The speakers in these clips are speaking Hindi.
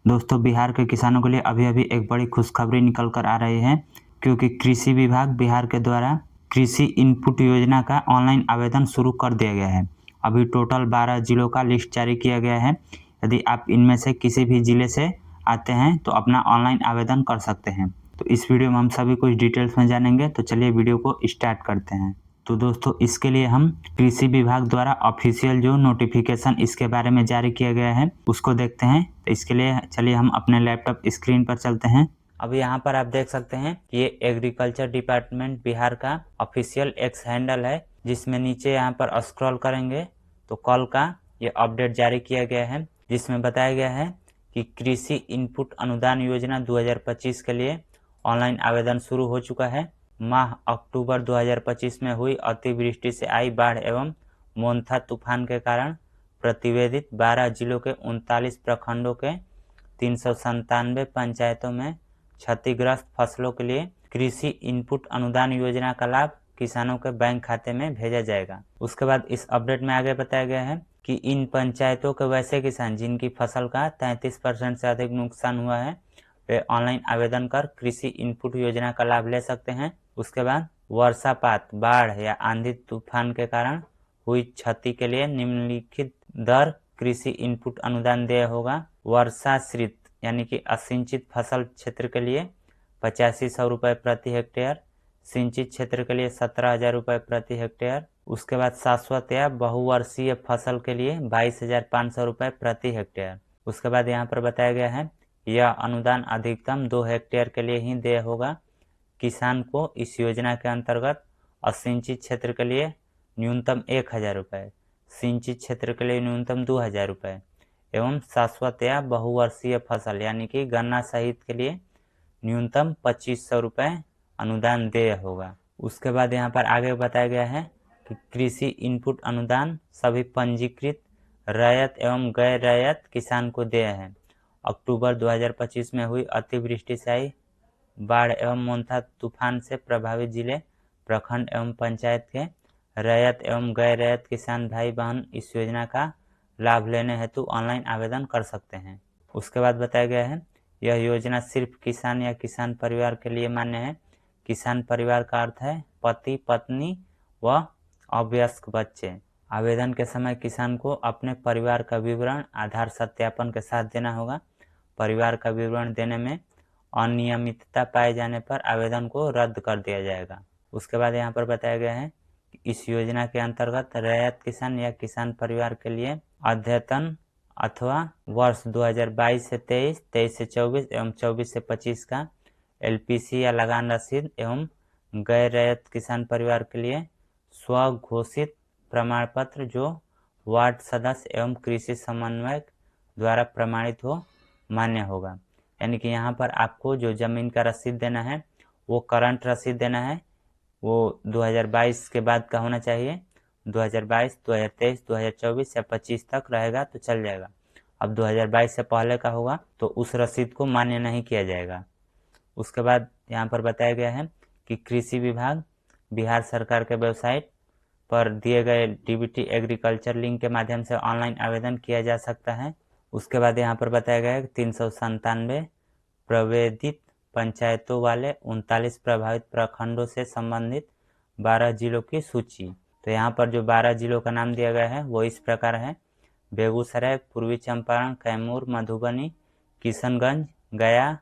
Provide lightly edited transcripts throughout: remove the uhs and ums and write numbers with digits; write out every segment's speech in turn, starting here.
दोस्तों बिहार के किसानों के लिए अभी अभी एक बड़ी खुशखबरी निकल कर आ रही है, क्योंकि कृषि विभाग बिहार के द्वारा कृषि इनपुट योजना का ऑनलाइन आवेदन शुरू कर दिया गया है। अभी टोटल 12 जिलों का लिस्ट जारी किया गया है। यदि आप इनमें से किसी भी जिले से आते हैं तो अपना ऑनलाइन आवेदन कर सकते हैं। तो इस वीडियो में हम सभी कुछ डिटेल्स में जानेंगे, तो चलिए वीडियो को स्टार्ट करते हैं। तो दोस्तों इसके लिए हम कृषि विभाग द्वारा ऑफिशियल जो नोटिफिकेशन इसके बारे में जारी किया गया है उसको देखते हैं। तो इसके लिए चलिए हम अपने लैपटॉप स्क्रीन पर चलते हैं। अब यहाँ पर आप देख सकते हैं कि ये एग्रीकल्चर डिपार्टमेंट बिहार का ऑफिशियल एक्स हैंडल है, जिसमें नीचे यहाँ पर स्क्रॉल करेंगे तो कल का ये अपडेट जारी किया गया है, जिसमें बताया गया है कि कृषि इनपुट अनुदान योजना 2025 के लिए ऑनलाइन आवेदन शुरू हो चुका है। माह अक्टूबर 2025 में हुई अतिवृष्टि से आई बाढ़ एवं मोन्था तूफान के कारण प्रतिवेदित 12 जिलों के 39 प्रखंडों के 397 पंचायतों में क्षतिग्रस्त फसलों के लिए कृषि इनपुट अनुदान योजना का लाभ किसानों के बैंक खाते में भेजा जाएगा। उसके बाद इस अपडेट में आगे बताया गया है कि इन पंचायतों के वैसे किसान जिनकी फसल का 33% से अधिक नुकसान हुआ है वे ऑनलाइन आवेदन कर कृषि इनपुट योजना का लाभ ले सकते हैं। उसके बाद वर्षापात, बाढ़ या आंधी तूफान के कारण हुई क्षति के लिए निम्नलिखित दर कृषि इनपुट अनुदान देय होगा। वर्षाश्रित यानी कि असिंचित फसल क्षेत्र के लिए 8500 रुपये प्रति हेक्टेयर, सिंचित क्षेत्र के लिए 17,000 रुपये प्रति हेक्टेयर। उसके बाद शाश्वत या बहुवर्षीय फसल के लिए 22,500 रुपये प्रति हेक्टेयर। उसके बाद यहाँ पर बताया गया है यह अनुदान अधिकतम 2 हेक्टेयर के लिए ही देय होगा। किसान को इस योजना के अंतर्गत असिंचित क्षेत्र के लिए न्यूनतम 1,000 रुपये, सिंचित क्षेत्र के लिए न्यूनतम 2,000 रुपये एवं शाश्वत या बहुवर्षीय फसल यानी कि गन्ना सहित के लिए न्यूनतम 2,500 रुपये अनुदान देय होगा। उसके बाद यहाँ पर आगे बताया गया है कि कृषि इनपुट अनुदान सभी पंजीकृत रैयत एवं गैर रैयत किसान को देय है। अक्टूबर 2025 में हुई अतिवृष्टि से आई बाढ़ एवं मोन्था तूफान से प्रभावित जिले, प्रखंड एवं पंचायत के रैयत एवं गैर रैयत किसान भाई बहन इस योजना का लाभ लेने हेतु ऑनलाइन आवेदन कर सकते हैं। उसके बाद बताया गया है यह योजना सिर्फ किसान या किसान परिवार के लिए मान्य है। किसान परिवार का अर्थ है पति, पत्नी व अवयस्क बच्चे। आवेदन के समय किसान को अपने परिवार का विवरण आधार सत्यापन के साथ देना होगा। परिवार का विवरण देने में अनियमितता पाए जाने पर आवेदन को रद्द कर दिया जाएगा। उसके बाद यहाँ पर बताया गया है कि इस योजना के अंतर्गत रैयत किसान या किसान परिवार के लिए अद्यतन अथवा वर्ष 2022 से 23, 23 से 24 एवं 24 से 25 का एलपीसी या लगान रसीद एवं गैर रैयत किसान परिवार के लिए स्वघोषित प्रमाण पत्र जो वार्ड सदस्य एवं कृषि समन्वयक द्वारा प्रमाणित हो मान्य होगा। यानी कि यहाँ पर आपको जो जमीन का रसीद देना है वो करंट रसीद देना है, वो 2022 के बाद का होना चाहिए। 2022, 2023, 2024 या 25 तक रहेगा तो चल जाएगा। अब 2022 से पहले का होगा तो उस रसीद को मान्य नहीं किया जाएगा। उसके बाद यहाँ पर बताया गया है कि कृषि विभाग बिहार सरकार के वेबसाइट पर दिए गए डीबीटी एग्रीकल्चर लिंक के माध्यम से ऑनलाइन आवेदन किया जा सकता है। उसके बाद यहाँ पर बताया गया है 397 प्रवेदित पंचायतों वाले 39 प्रभावित प्रखंडों से संबंधित 12 जिलों की सूची। तो यहाँ पर जो 12 जिलों का नाम दिया गया है वो इस प्रकार है: बेगूसराय, पूर्वी चंपारण, कैमूर, मधुबनी, किशनगंज, गया,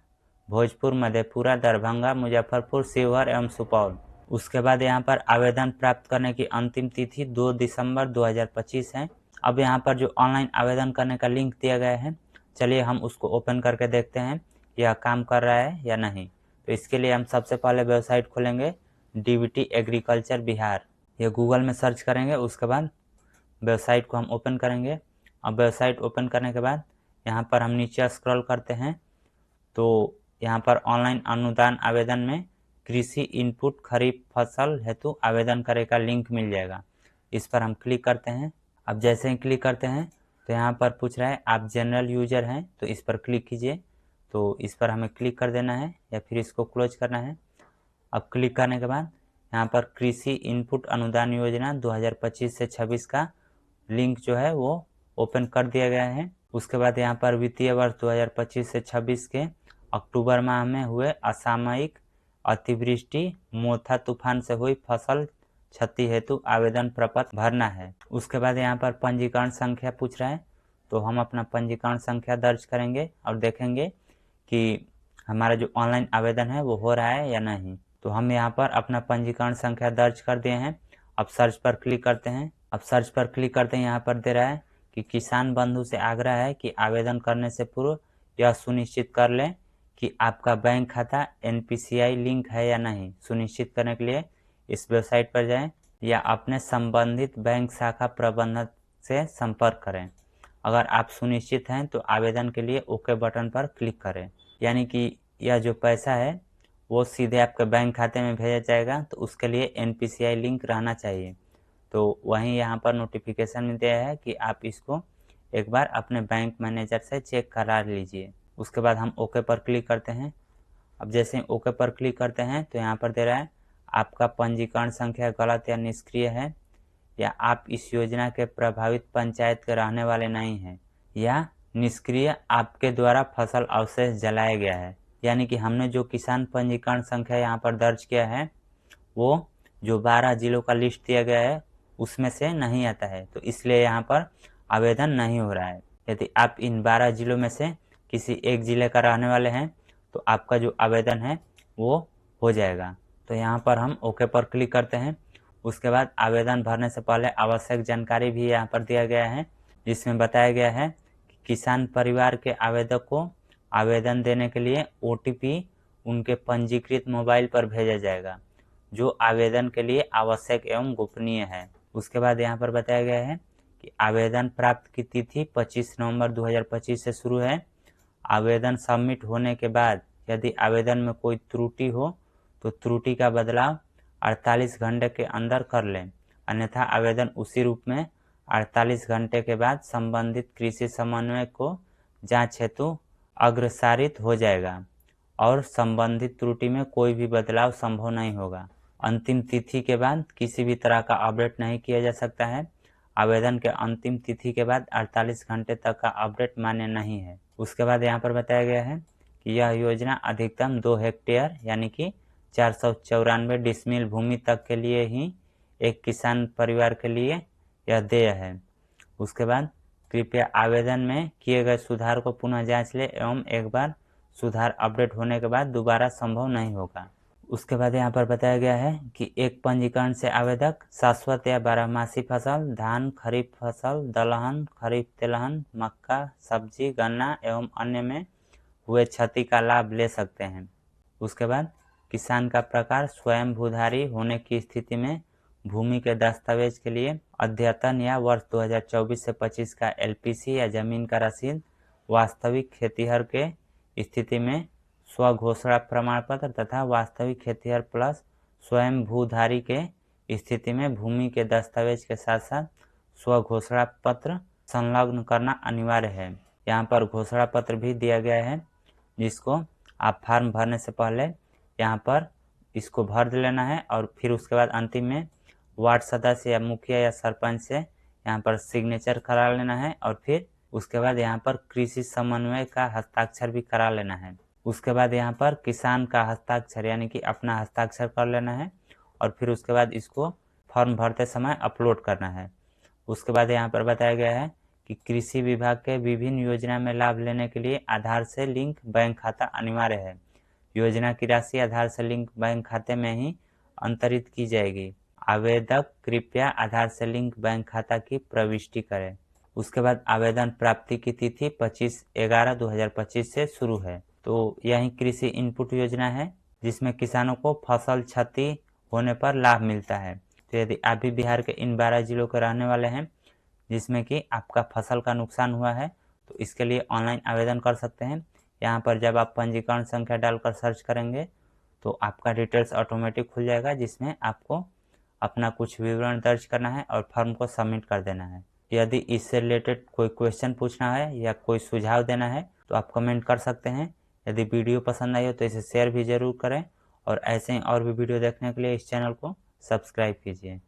भोजपुर, मधेपुरा, दरभंगा, मुजफ्फरपुर, शिवहर एवं सुपौल। उसके बाद यहाँ पर आवेदन प्राप्त करने की अंतिम तिथि 2 दिसंबर 2025 है। अब यहाँ पर जो ऑनलाइन आवेदन करने का लिंक दिया गया है, चलिए हम उसको ओपन करके देखते हैं यह काम कर रहा है या नहीं। तो इसके लिए हम सबसे पहले वेबसाइट खोलेंगे डीबीटी एग्रीकल्चर बिहार, ये गूगल में सर्च करेंगे। उसके बाद वेबसाइट को हम ओपन करेंगे। अब वेबसाइट ओपन करने के बाद यहाँ पर हम नीचे स्क्रॉल करते हैं तो यहाँ पर ऑनलाइन अनुदान आवेदन में कृषि इनपुट खरीफ फसल हेतु आवेदन करे का लिंक मिल जाएगा। इस पर हम क्लिक करते हैं। अब जैसे ही क्लिक करते हैं तो यहाँ पर पूछ रहा है आप जनरल यूजर हैं, तो इस पर क्लिक कीजिए। तो इस पर हमें क्लिक कर देना है या फिर इसको क्लोज करना है। अब क्लिक करने के बाद यहाँ पर कृषि इनपुट अनुदान योजना 2025 से 26 का लिंक जो है वो ओपन कर दिया गया है। उसके बाद यहाँ पर वित्तीय वर्ष 2025 से 26 के अक्टूबर माह में हुए असामयिक अतिवृष्टि मोथा तूफान से हुई फसल क्षति हेतु आवेदन प्रपत्र भरना है। उसके बाद यहाँ पर पंजीकरण संख्या पूछ रहा है, तो हम अपना पंजीकरण संख्या दर्ज करेंगे और देखेंगे कि हमारा जो ऑनलाइन आवेदन है वो हो रहा है या नहीं। तो हम यहाँ पर अपना पंजीकरण संख्या दर्ज कर दिए हैं। अब सर्च पर क्लिक करते हैं। अब सर्च पर क्लिक करते हैं, यहाँ पर दे रहा है कि किसान बंधु से आग्रह है कि आवेदन करने से पूर्व यह सुनिश्चित कर लें कि आपका बैंक खाता NPCI लिंक है या नहीं। सुनिश्चित करने के लिए इस वेबसाइट पर जाएं या अपने संबंधित बैंक शाखा प्रबंधक से संपर्क करें। अगर आप सुनिश्चित हैं तो आवेदन के लिए ओके बटन पर क्लिक करें। यानी कि यह जो पैसा है वो सीधे आपके बैंक खाते में भेजा जाएगा, तो उसके लिए NPCI लिंक रहना चाहिए। तो वहीं यहाँ पर नोटिफिकेशन में दिया है कि आप इसको एक बार अपने बैंक मैनेजर से चेक करा लीजिए। उसके बाद हम ओके पर क्लिक करते हैं। अब जैसे ओके पर क्लिक करते हैं तो यहाँ पर दे रहा है आपका पंजीकरण संख्या गलत या निष्क्रिय है, या आप इस योजना के प्रभावित पंचायत के रहने वाले नहीं हैं, या निष्क्रिय आपके द्वारा फसल अवशेष जलाया गया है। यानी कि हमने जो किसान पंजीकरण संख्या यहाँ पर दर्ज किया है वो जो 12 जिलों का लिस्ट दिया गया है उसमें से नहीं आता है, तो इसलिए यहाँ पर आवेदन नहीं हो रहा है। यदि आप इन 12 जिलों में से किसी एक जिले का रहने वाले हैं तो आपका जो आवेदन है वो हो जाएगा। तो यहाँ पर हम ओके पर क्लिक करते हैं। उसके बाद आवेदन भरने से पहले आवश्यक जानकारी भी यहाँ पर दिया गया है, जिसमें बताया गया है कि किसान परिवार के आवेदक को आवेदन देने के लिए OTP उनके पंजीकृत मोबाइल पर भेजा जाएगा, जो आवेदन के लिए आवश्यक एवं गोपनीय है। उसके बाद यहाँ पर बताया गया है कि आवेदन प्राप्त की तिथि 25 नवंबर 2025 से शुरू है। आवेदन सबमिट होने के बाद यदि आवेदन में कोई त्रुटि हो तो त्रुटि का बदलाव 48 घंटे के अंदर कर लें, अन्यथा आवेदन उसी रूप में 48 घंटे के बाद संबंधित कृषि समन्वयक को जांच हेतु अग्रसारित हो जाएगा और संबंधित त्रुटि में कोई भी बदलाव संभव नहीं होगा। अंतिम तिथि के बाद किसी भी तरह का अपडेट नहीं किया जा सकता है। आवेदन के अंतिम तिथि के बाद 48 घंटे तक का अपडेट मान्य नहीं है। उसके बाद यहाँ पर बताया गया है कि यह योजना अधिकतम 2 हेक्टेयर यानी कि 494 डिसमिल भूमि तक के लिए ही एक किसान परिवार के लिए यह देय है। उसके बाद कृपया आवेदन में किए गए सुधार को पुनः जांच लें एवं एक बार सुधार अपडेट होने के बाद दोबारा संभव नहीं होगा। उसके बाद यहाँ पर बताया गया है कि एक पंजीकरण से आवेदक शाश्वत या बारहमासी फसल, धान, खरीफ फसल, दलहन, खरीफ तिलहन, मक्का, सब्जी, गन्ना एवं अन्य में हुए क्षति का लाभ ले सकते हैं। उसके बाद किसान का प्रकार स्वयं भूधारी होने की स्थिति में भूमि के दस्तावेज के लिए अद्यतन या वर्ष 2024 से 25 का LPC या जमीन का रसीद, वास्तविक खेतीहर के स्थिति में स्वघोषणा प्रमाण पत्र तथा वास्तविक खेतीहर प्लस स्वयं भूधारी के स्थिति में भूमि के दस्तावेज के साथ साथ स्वघोषणा पत्र संलग्न करना अनिवार्य है। यहाँ पर घोषणा पत्र भी दिया गया है, जिसको आप फॉर्म भरने से पहले यहाँ पर इसको भर लेना है और फिर उसके बाद अंतिम में वार्ड सदस्य या मुखिया या सरपंच से यहाँ पर सिग्नेचर करा लेना है और फिर उसके बाद यहाँ पर कृषि समन्वय का हस्ताक्षर भी करा लेना है। उसके बाद यहाँ पर किसान का हस्ताक्षर यानी कि अपना हस्ताक्षर कर लेना है और फिर उसके बाद इसको फॉर्म भरते समय अपलोड करना है। उसके बाद यहाँ पर बताया गया है कि कृषि विभाग के विभिन्न योजना में लाभ लेने के लिए आधार से लिंक बैंक खाता अनिवार्य है। योजना की राशि आधार से लिंक बैंक खाते में ही अंतरित की जाएगी। आवेदक कृपया आधार से लिंक बैंक खाता की प्रविष्टि करें। उसके बाद आवेदन प्राप्ति की तिथि 25/11/2025 से शुरू है। तो यही कृषि इनपुट योजना है जिसमें किसानों को फसल क्षति होने पर लाभ मिलता है। तो यदि आप भी बिहार के इन 12 जिलों के रहने वाले हैं जिसमें कि आपका फसल का नुकसान हुआ है, तो इसके लिए ऑनलाइन आवेदन कर सकते हैं। यहाँ पर जब आप पंजीकरण संख्या डालकर सर्च करेंगे तो आपका डिटेल्स ऑटोमेटिक खुल जाएगा, जिसमें आपको अपना कुछ विवरण दर्ज करना है और फॉर्म को सबमिट कर देना है। यदि इससे रिलेटेड कोई क्वेश्चन पूछना है या कोई सुझाव देना है तो आप कमेंट कर सकते हैं। यदि वीडियो पसंद आई हो तो इसे शेयर भी ज़रूर करें और ऐसे ही और भी वीडियो देखने के लिए इस चैनल को सब्सक्राइब कीजिए।